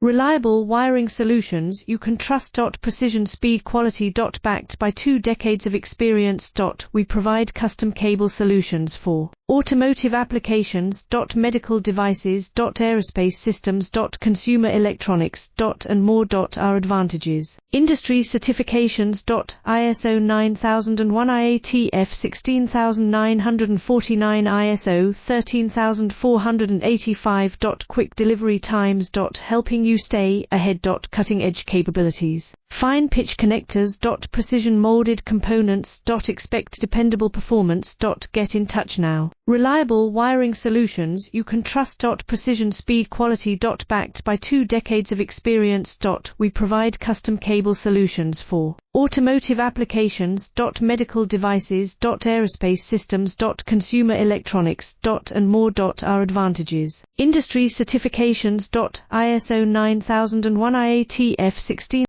Reliable wiring solutions you can trust. Precision, speed, quality. Backed by 2 decades of experience. We provide custom cable solutions for automotive applications. Medical devices. Aerospace systems. Consumer electronics. And more. Our advantages: industry certifications. ISO 9001 IATF 16949 ISO 13485. Quick delivery times. Helping you stay ahead. Cutting edge capabilities. Fine pitch connectors. Precision molded components. Expect dependable performance. Get in touch now. Reliable wiring solutions you can trust. Precision, speed, quality. Backed by 2 decades of experience. We provide custom cable solutions for automotive applications. Medical devices. Aerospace systems. Consumer electronics. And more. Our advantages: industry certifications. ISO 9001 IATF 16